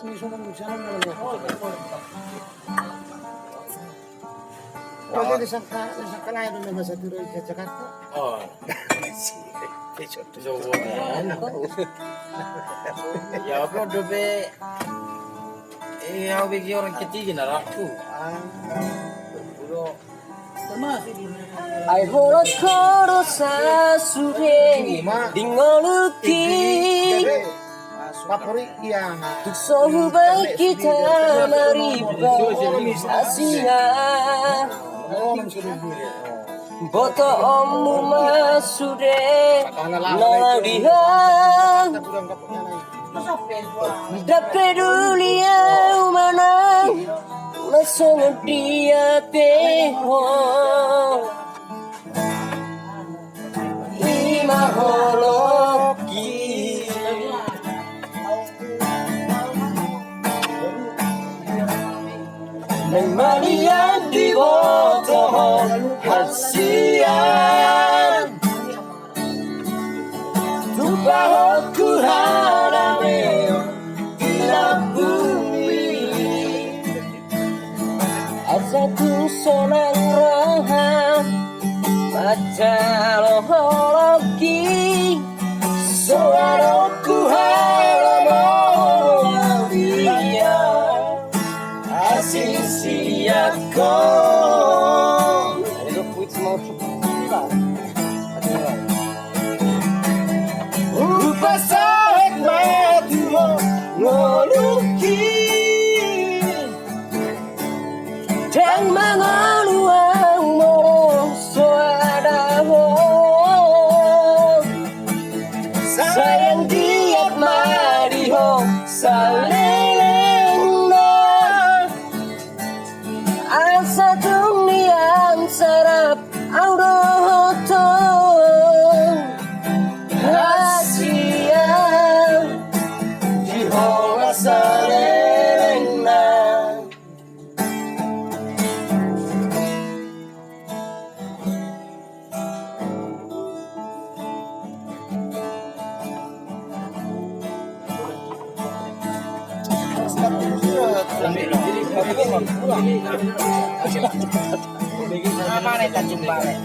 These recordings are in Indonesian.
ini semua sana namanya. Oh, jadi disangka lain dulu bahasa Tiru ke Jakarta. Oh, ya apa dobe? Ya bagi orang ketiga nak aku. Berburu. Ai hola koro sasure dingoluki Favorit yang sohu baik kita mariba asia boto omu masude no diho dape dulia umana masong dia teho ima holoki Mania di boto hasian Tupak harame di bumi Asaku sonang rohan Majalologi Suaraku haramo dia Asing siako Rupa sahek matuho ngoluki Dan mangaluang moro soadaho Sayang diat mariho masalelengna Asa dunia sarap auroto Asia diho masalelengna Mana tak jumpa le?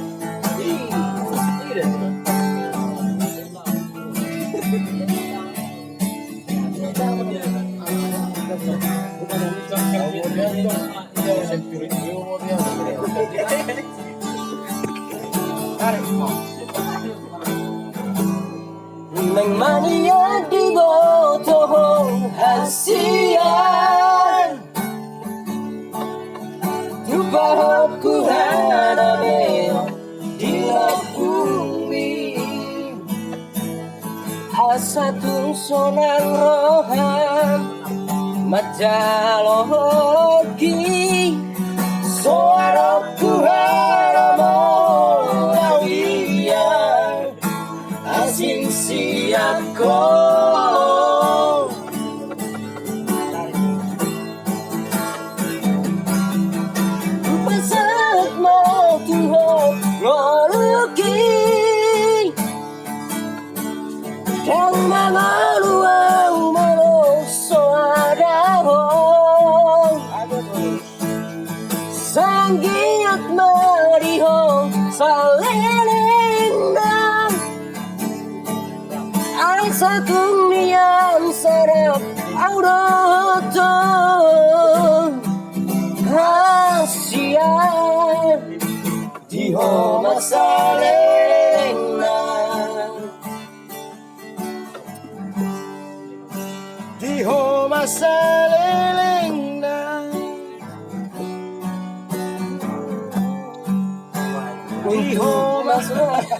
Nang mania di boto hasian Tupak harame di bumi Asa sonang rohan Majalologi Suaraku haramo awia Asing siako Pasat mo tuho ngoluki Kang mangaluang mo soadaho Sanggiat mariho salelengna Ay sa dunia sarap auroto Asia diho masalelengna Diho masalelengna Diho masalelengna